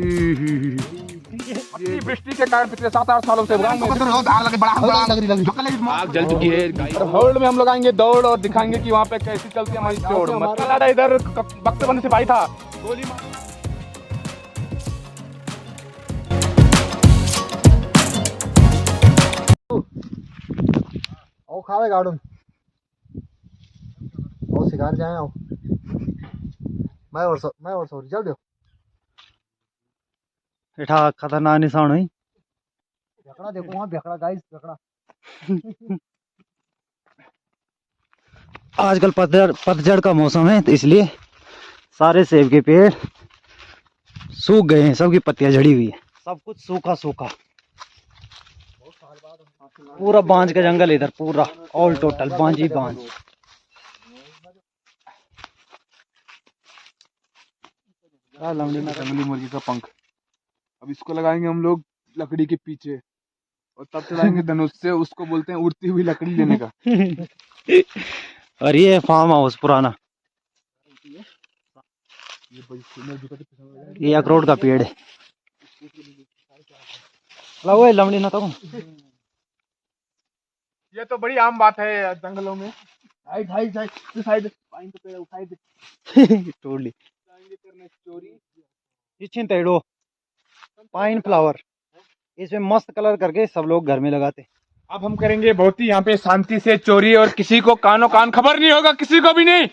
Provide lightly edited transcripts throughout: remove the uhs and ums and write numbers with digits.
ये वृष्टि के कारण पिछले 7-8 सालों से आग जल चुकी है। हॉल में हम लोग आएंगे दौड़ और दिखाएंगे कि वहाँ पे कैसी चलती है हमारी चोड़। मक्का इधर बख्तबंद सिपाही था, गोली मार। आओ खावे गार्डन आओ शिकार जाए आओ मैं और सॉरी जाओ दो एठा खतरनाक निशान हुई बेकड़ा देखो वहां बेकड़ा गाइस बेकड़ा आजकल पतझड़ का मौसम है तो इसलिए सारे सेब के पेड़ सूख गए हैं, सबकी पत्तियां झड़ी हुई है, सब कुछ सूखा सूखा। पूरा बांझ का जंगल इधर, पूरा ऑल टोटल बांझ ही बांझ। जंगली मुर्गी का पंख, अब इसको लगाएंगे हम लोग लकड़ी के पीछे और तब चलाएंगे धनुष से। उसको बोलते हैं उड़ती हुई लकड़ी लेने का। और ये फार्म हाउस पुराना, ये अखरोट का पेड़ है। लगो लमड़ी ना तो ये तो बड़ी आम बात है जंगलों में। साइड पाइन तो पेड़ उठाई दे तोड़ ली करने चोरी। तेड़ो पाइन फ्लावर, इसमें मस्त कलर करके सब लोग घर में लगाते। अब हम करेंगे बहुत ही यहाँ पे शांति से चोरी और किसी को कानो कान खबर नहीं होगा, किसी को भी नहीं।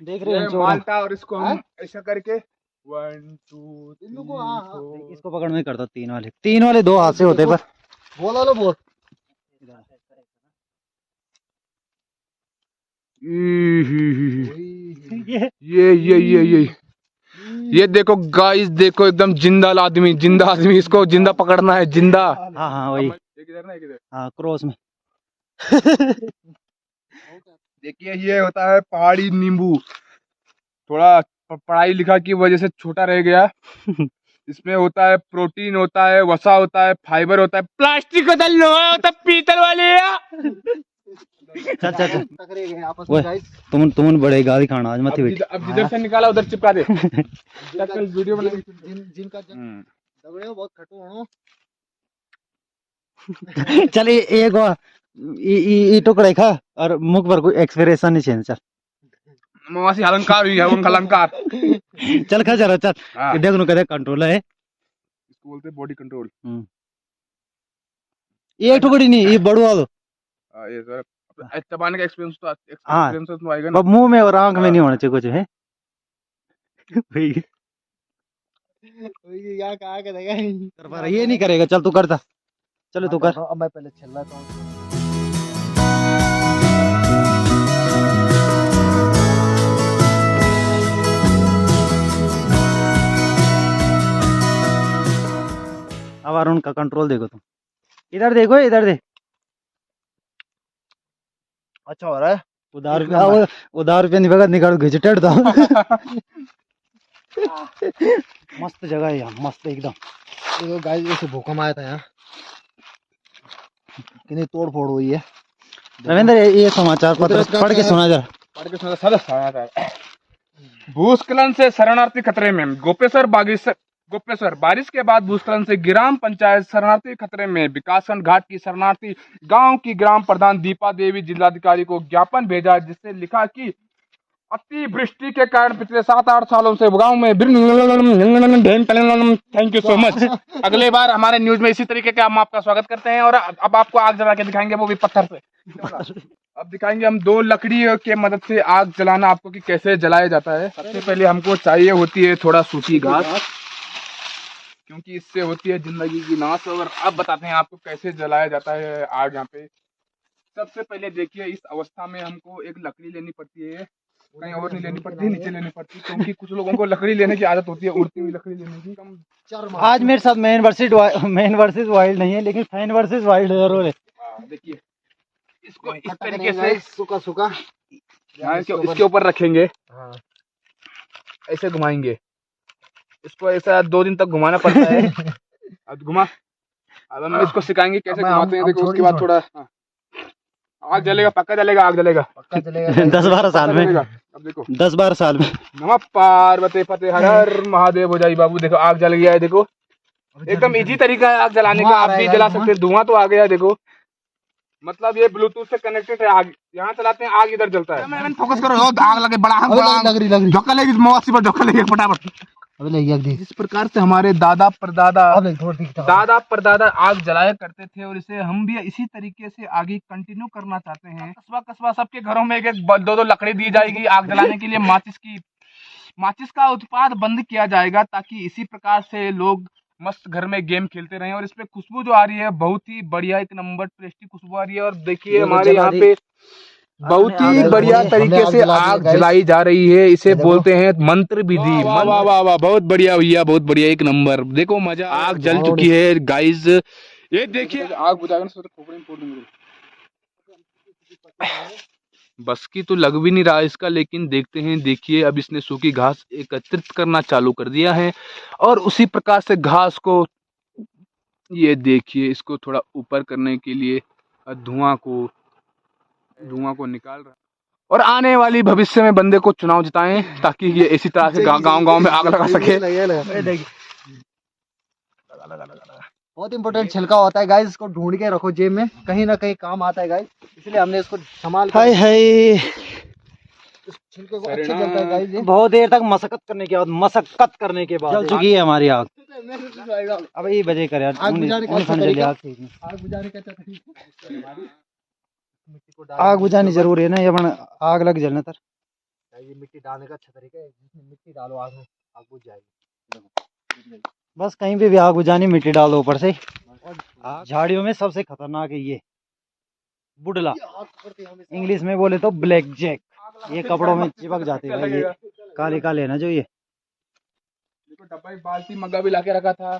देख रहे हैं माल्टा और इसको हम ऐसा करके 1 2 3 4 इसको पकड़ में करता। तीन वाले 2 हाथ से होते पर बोला लो बोल ये देखो गाइस, देखो एकदम जिंदा आदमी, इसको जिंदा पकड़ना है, जिंदा। हाँ वही इधर ना इधर, हाँ क्रॉस में। देखिए ये होता है पहाड़ी नींबू, थोड़ा पढ़ाई लिखा की वजह से छोटा रह गया। इसमें होता है प्रोटीन, होता है वसा, होता है फाइबर, होता है प्लास्टिक का दल लोहा होता है पीतल वाले। चल टकरे गए आपस में गाइस। तुम बड़े गाली खाना आज मत बैठ। अब जिधर से निकाला उधर चिपका दे। कल वीडियो बनाएंगे जिनका दगड़े हो बहुत खटू हो। चल एक टुकड़ा खा और मुख पर कोई एक्सप्रेशन नहीं चेंज। चल मवासी अलंकार हुई है, अलंकार। चल खा जरा चल। देख नु कहते कंट्रोल है, इसको बोलते हैं बॉडी कंट्रोल। ये टुकड़ी नहीं, ये बढ़वा दो। ये सर चबाने का एक्सपीरियंस तो आएगा ना। मुंह में और आंख में नहीं होना चाहिए कुछ है। यहाँ कहा के देगा ये नहीं करेगा। चल तू करता, चलो तू कर। अब मैं पहले चल रहा था। अब अरुण का कंट्रोल देखो तुम। इधर देखो, इधर देख। अच्छा हो रहा है। उधार रुपया नहीं निकाल घिचटेड था। मस्त जगह है यहाँ, मस्त एकदम। देखो गाइस जैसे भूकंप आया था यहाँ, कितनी तोड़ फोड़ हुई है। रविंद्र ये समाचार पत्र पढ़ के सुना जरा। भूस्खलन से शरणार्थी खतरे में। गोपेश्वर बारिश के बाद भूस्खलन से ग्राम पंचायत शरणार्थी खतरे में। विकासखंड घाट की शरणार्थी गांव की ग्राम प्रधान दीपा देवी जिलाधिकारी को ज्ञापन भेजा, जिससे लिखा कि अति वृष्टि के कारण पिछले 7-8 सालों से गांव में। Thank you so much. अगले बार हमारे न्यूज में इसी तरीके का हम आपका स्वागत करते हैं। और अब आपको आग जला के दिखाएंगे, वो भी पत्थर से। अब दिखाएंगे हम 2 लकड़ी के मदद से आग जलाना आपको कि कैसे जलाया जाता है। सबसे पहले हमको चाहिए होती है थोड़ा सूखी घास, क्योंकि इससे होती है जिंदगी की नाश। और अब बताते हैं आपको कैसे जलाया जाता है आग यहाँ पे। सबसे पहले देखिए, इस अवस्था में हमको एक लकड़ी लेनी पड़ती है, कहीं और नहीं लेनी पड़ती, नीचे लेनी पड़ती है, क्योंकि कुछ लोगों को लकड़ी लेने की आदत होती है, उड़ती हुई लकड़ी लेने की। आज मेरे साथ मैन वर्सेस वाइल्ड नहीं है, लेकिन फैन वर्सेस वाइल्ड जरूर है। देखिए इसको इस तरीके से सूखा इसके ऊपर रखेंगे, ऐसे घुमाएंगे इसको। ऐसा 2 दिन तक घुमाना पड़ता है। अब घुमा, अब हम इसको सिखाएंगे कैसे घुमाते हैं। देखो उसके बाद थोड़ा आग जलेगा, पक्का जलेगा, आग जलेगा, पक्का चलेगा। 10-12 साल में अब देखो 10-12 साल में। नमः पार्वती फतेह हर हर महादेव हो जाई बाबू। देखो आग जल गया है, देखो एकदम इजी तरीका है आग जलाने का, धुआं आ आप रहा है भी गाइस, जला सकते हैं। धुआं तो आ गया है देखो, मतलब ये ब्लूटूथ से कनेक्टेड है। आग यहाँ चलाते हैं, आग इधर जलता है। फोकस करो, आग लगे बड़ा अबे लग रही धक्का लगी, मौसी पर धक्का लगी फटाफट। अबे लगी आग देख। जिस प्रकार से हमारे दादा परदादा अब लगी थोड़ा दिखता है। दादा परदादा आग जलाया करते थे, और इसे हम भी इसी तरीके से आगे कंटिन्यू करना चाहते हैं। कस्बा कस्बा सबके घरों में एक एक दो दो लकड़ी दी जाएगी आग जलाने के लिए। माचिस का उत्पाद बंद किया जाएगा, ताकि इसी प्रकार से लोग मस्त घर में गेम खेलते रहें। और इसमें खुशबू जो आ रही है बहुत ही बढ़िया, एक नंबर टेस्टी खुशबू आ रही है। और देखिए देखो हमारे जला यहाँ दी। पे बहुत आपने ही आग बढ़िया जलाई है। तरीके हमने से आग जला दी है, आग guys। जलाई जा रही है। इसे देखो। बोलते हैं मंत्र विधि। वाह, वाह वाह वाह, बहुत बढ़िया भैया, बहुत बढ़िया, एक नंबर। देखो मजा, आग जल बहुत चुकी है गाइस। ये देखिए आग बुझाकर सोच खोपड़ी में फोड़ दूंगी। बस की तो लग भी नहीं रहा इसका, लेकिन देखते हैं। देखिए अब इसने सूखी घास एकत्रित करना चालू कर दिया है, और उसी प्रकार से घास को, ये देखिए इसको थोड़ा ऊपर करने के लिए धुआं को निकाल रहा है। और आने वाली भविष्य में बंदे को चुनाव जिताएं, ताकि ये इसी तरह से गांव में आग लगा सके। बहुत इंपॉर्टेंट छिलका होता है गाइस, इसको ढूंढ के रखो जेब में, कहीं ना कहीं काम आता है गाइस, इसलिए हमने इसको संभाल के हाय हाय, इस छिलके को अच्छा जलता है गाइस। ये बहुत देर तक मशक्कत करने के बाद जल चुकी है हमारी आग। अब ये बजे कर यार, आग बुझाने का अच्छा जली तरीका। आग ठीक है। आग बुझाने का अच्छा तरीका मिट्टी को आग बुझानी जरूरी है ना, ये बन आग लग जलने तर। ये मिट्टी डालने का अच्छा तरीका है, जिसमें मिट्टी डालो आग में, आग बुझ जाएगी। बस कहीं पे भी आग बुझानी, मिट्टी डाल दो ऊपर से। झाड़ियों में सबसे खतरनाक है ये बुडला, इंग्लिश में बोले तो ब्लैक जैक। ये कपड़ों में चिपक जाते हैं ये काले काले ना जो ये। देखो डब्बा बाल्टी मग्गा भी लाके रखा था,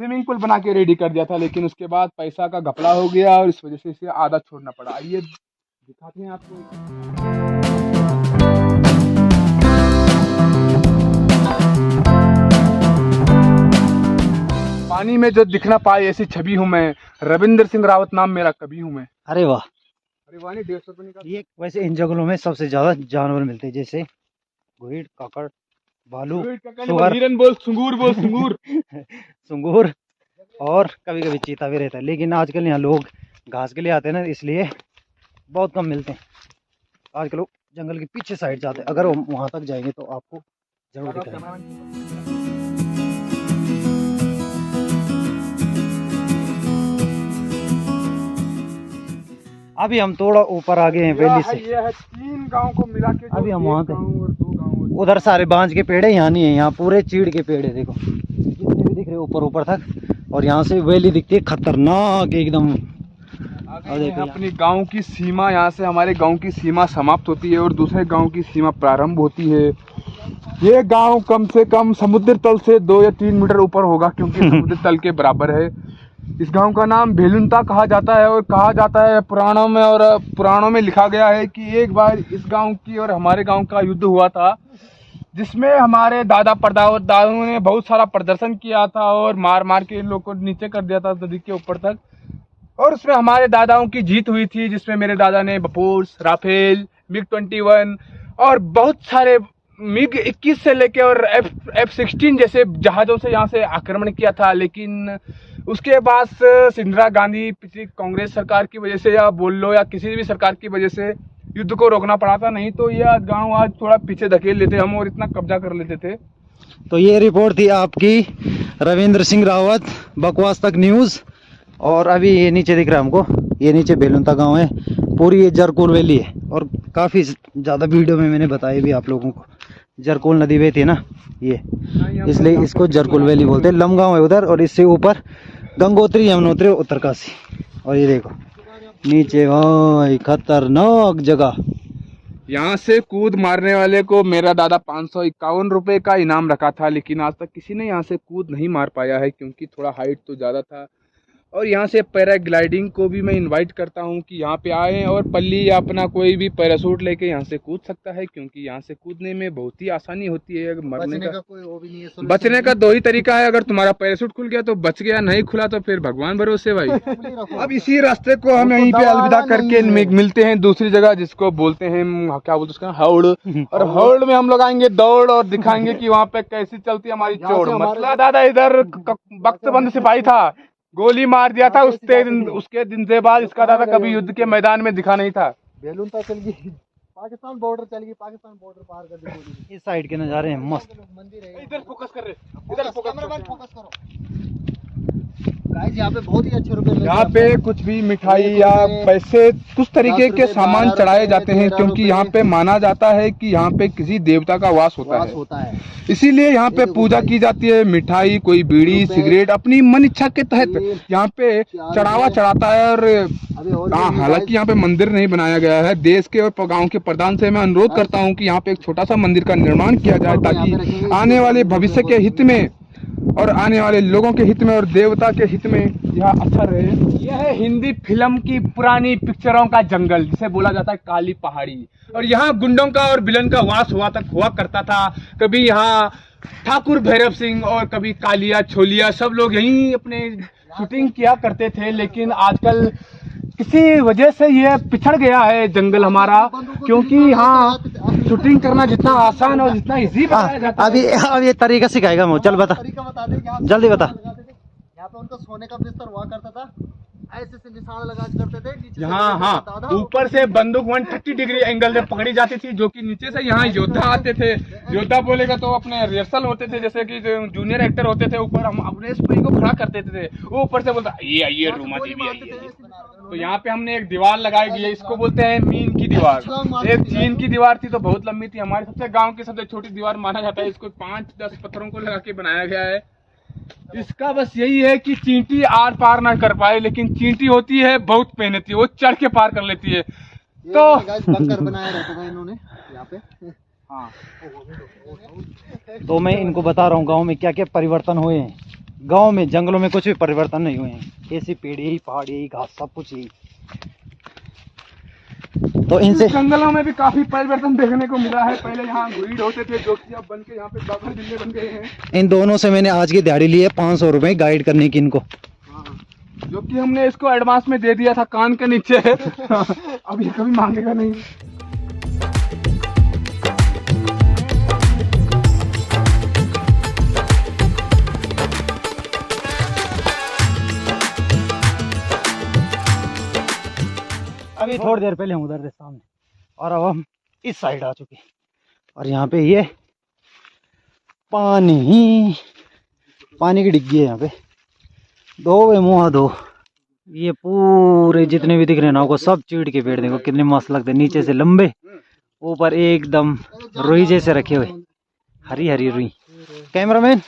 स्विमिंग पूल बना के रेडी कर दिया था, लेकिन उसके बाद पैसा का घपला हो गया, और इस वजह से इसे आधा छोड़ना पड़ा। आइए दिखाते हैं आपको। पानी में जो दिखना पाए ऐसी छवि हूँ मैं, रविंद्र सिंह रावत नाम मेरा कभी हूँ मैं। अरे वाह, अरे वाह, 150 रुपये निकाल। ये वैसे इन जंगलों में सबसे ज्यादा जानवर मिलते हैं, जैसे घुइड, काकड़, भालू, सुअर, हिरन बोल, सुंगूर बोल, सुंगूर। सुंगूर, और कभी कभी चीता भी रहता है। लेकिन आजकल यहाँ लोग घास के लिए आते हैं ना, इसलिए बहुत कम मिलते हैं। आजकल लोग जंगल के पीछे साइड जाते हैं। अगर वहाँ तक जाएंगे तो आपको जरूर दिखाएंगे। अभी हम थोड़ा ऊपर आ गए हैं वैली से। ये है 3 गांव को मिला के, अभी हम वहाँ थे। और 2 गांव उधर सारे बांज के पेड़ है, यहाँ नहीं है। यहाँ पूरे चीड़ के पेड़ है, देखो जितने भी दिख रहे ऊपर ऊपर तक। और यहाँ से वैली दिखती है खतरनाक एकदम। अपनी गांव की सीमा, यहाँ से हमारे गांव की सीमा समाप्त होती है और दूसरे गांव की सीमा प्रारंभ होती है। ये गांव कम से कम समुद्र तल से 2 या 3 मीटर ऊपर होगा, क्योंकि समुद्र तल के बराबर है। इस गांव का नाम भेलुंता कहा जाता है, और कहा जाता है पुराणों में लिखा गया है कि एक बार इस गांव की और हमारे गांव का युद्ध हुआ था, जिसमें हमारे दादा परदादाओं ने बहुत सारा प्रदर्शन किया था, और मार मार के इन लोग को नीचे कर दिया था नदी के ऊपर तक। और उसमें हमारे दादाओं की जीत हुई थी, जिसमें मेरे दादा ने बपोर्स, राफेल, MiG-21 और बहुत सारे MiG-21 से लेके और F-16 जैसे जहाज़ों से यहाँ से आक्रमण किया था। लेकिन उसके बाद इंदिरा गांधी पिछली कांग्रेस सरकार की वजह से, या बोल लो या किसी भी सरकार की वजह से, युद्ध को रोकना पड़ा था। नहीं तो यह गांव आज थोड़ा पीछे धकेल लेते हम और इतना कब्जा कर लेते थे। तो ये रिपोर्ट थी आपकी रविंद्र सिंह रावत, बकवास तक न्यूज़। और अभी ये नीचे दिख रहा है हमको, ये नीचे भेलुंता गांव है, पूरी ये जरकोल वैली है। और काफ़ी ज़्यादा वीडियो में मैंने बताया भी आप लोगों को, जरकोल नदी बहती है ना ये, इसलिए इसको जरकोल वैली बोलते हैं। लमगांव है उधर, और इससे ऊपर गंगोत्री, यमुनोत्री, उत्तरकाशी। और ये देखो नीचे भाई खतरनाक जगह। यहाँ से कूद मारने वाले को मेरा दादा 551 रुपये का इनाम रखा था, लेकिन आज तक किसी ने यहाँ से कूद नहीं मार पाया है, क्योंकि थोड़ा हाइट तो ज़्यादा था और यहाँ से पैराग्लाइडिंग को भी मैं इनवाइट करता हूँ कि यहाँ पे आए और पल्ली या अपना कोई भी पैराशूट लेके यहाँ से कूद सकता है, क्योंकि यहाँ से कूदने में बहुत ही आसानी होती है। मरने का कोई वो भी नहीं है, बचने का दो ही तरीका है, अगर तुम्हारा पैराशूट खुल गया तो बच गया, नहीं खुला तो फिर भगवान भरोसे भाई। अब इसी रास्ते को हम यहीं पे अलविदा करके मिलते हैं दूसरी जगह, जिसको बोलते हैं क्या बोलते उसका हावड़। और हावड़ में हम लोग आएंगे दौड़ और दिखाएंगे कि वहाँ पे कैसी चलती है हमारी चौड़। मतलब दादा इधर बख्तबंद सिपाही था, गोली मार दिया था उसके दिन से बाद इसका दादा कभी युद्ध के मैदान में दिखा नहीं था। बेलून तक चल गई, पाकिस्तान बॉर्डर चल गई, पाकिस्तान बॉर्डर पार कर दी। इस साइड के नज़ारे हैं मस्त। मंदिर है इधर फोकस कर रहे, इधर फोकस करो गाइस। यहाँ पे बहुत ही अच्छे रुपए मिलते हैं। यहाँ पे कुछ भी मिठाई या पैसे कुछ तरीके के सामान चढ़ाए जाते हैं, क्योंकि यहाँ पे माना जाता है कि यहाँ पे किसी देवता का वास होता है। इसीलिए यहाँ पे पूजा की जाती है। मिठाई, कोई बीड़ी सिगरेट अपनी मन इच्छा के तहत यहाँ पे चढ़ावा चढ़ाता है। और हालांकि यहाँ पे मंदिर नहीं बनाया गया है। देश के और गाँव के प्रधान से मैं अनुरोध करता हूँ कि यहाँ पे एक छोटा सा मंदिर का निर्माण किया जाए, ताकि आने वाले भविष्य के हित में और आने वाले लोगों के हित में और देवता के हित में यह अच्छा रहे। यह है हिंदी फिल्म की पुरानी पिक्चरों का जंगल, जिसे बोला जाता है काली पहाड़ी। और यहाँ गुंडों का और विलन का वास हुआ करता था। कभी यहाँ ठाकुर भैरव सिंह और कभी कालिया छोलिया सब लोग यहीं अपने शूटिंग किया करते थे। लेकिन आजकल किसी वजह से ये पिछड़ गया है जंगल हमारा, क्योंकि यहाँ शूटिंग करना जितना आसान और जितना इजी बताया जाता है। अब ये तरीका सिखाएगा मैं, चल बता तरीका बता दे, जल्दी बता। यहाँ पे उनका सोने का बिस्तर हुआ करता था, ऐसे से निशान लगा करते थे नीचे। हाँ, ऊपर से बंदूक 130 डिग्री एंगल से पकड़ी जाती थी, जो कि नीचे से यहाँ योद्धा आते थे। योद्धा बोलेगा तो अपने रिहर्सल होते थे, जैसे कि जूनियर एक्टर होते थे। ऊपर हम अपने स्प्रे को खड़ा करते थे, वो ऊपर से बोलता ये रूमा देवी आइए। तो यहाँ पे हमने एक दीवार लगाई गई है, इसको बोलते हैं मीन की दीवार। एक चीन की दीवार थी तो बहुत लंबी थी, हमारे सबसे गाँव की सबसे छोटी दीवार माना जाता है। इसको 5-10 पत्थरों को लगा के बनाया गया है। इसका बस यही है कि चींटी आर पार ना कर पाए, लेकिन चींटी होती है बहुत मेहनती, वो चढ़ के पार कर लेती है। तो बंकर बनाया रहता था इन्होंने यहाँ पे। हाँ, तो मैं इनको बता रहा हूँ गांव में क्या क्या परिवर्तन हुए हैं। गांव में जंगलों में कुछ भी परिवर्तन नहीं हुए हैं। ऐसी पेड़ी पहाड़ी घास सब कुछ ही। तो इनसे जंगलों में भी काफी परिवर्तन देखने को मिला है। पहले यहाँ गुरीड होते थे, जो कि अब बन के यहाँ पे बाबा जिले बन गए हैं। इन दोनों से मैंने आज की दिहाड़ी ली है 500 रुपए गाइड करने की इनको। जो कि हमने इसको एडवांस में दे दिया था कान के नीचे। अब ये कभी मांगेगा नहीं। अभी थोड़ी देर पहले हम उधर थे सामने, और अब हम इस साइड आ चुके हैं। और यहाँ पे ये पानी की डिग्गी है। यहाँ पे दो मुँह दो, ये पूरे जितने भी दिख रहे हैं ना को सब चीड़ के पेड़ देखो कितने मस्त लगते हैं। नीचे से लंबे, ऊपर एकदम रुई जैसे रखे हुए, हरी हरी रुई। कैमरामैन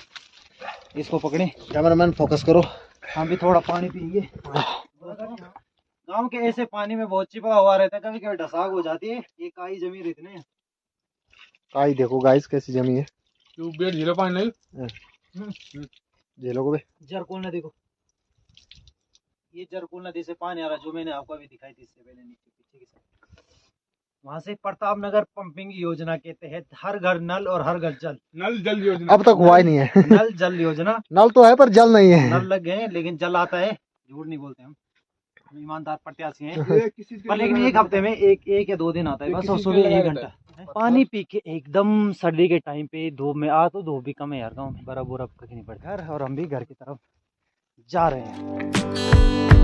इसको पकड़े, कैमरामैन फोकस करो। हम भी थोड़ा पानी पिएंगे। गांव के ऐसे पानी में बहुत चिपका हुआ रहता है, कभी कभी ढसाग हो जाती है। ये काई जमी रहती है। काई देखो गाइस कैसी जमी है। झीलों पानी नहीं, झीलों को भी जरकुल नदी को, ये जरकुल नदी से पानी आ रहा, जो मैंने आपको अभी दिखाई थी इससे पहले नीचे पीछे की साइड। वहाँ से प्रताप नगर पंपिंग योजना के तहत हर घर नल और हर घर जल। नल जल योजना अब तक हुआ ही नहीं है। नल जल योजना, नल तो है पर जल नहीं है। नल लग गए हैं लेकिन जल आता है। झूठ नहीं बोलते हम ईमानदार प्रत्याशी हैं। पर लेकिन एक हफ्ते में एक या 2 दिन आता है बस, और सुबह 1 घंटा पानी पी के एकदम सर्दी के टाइम पे धूप में आ, तो धूप भी कम है यार गाँव में, बर्फ कहीं नहीं पड़ता। और हम भी घर की तरफ जा रहे हैं।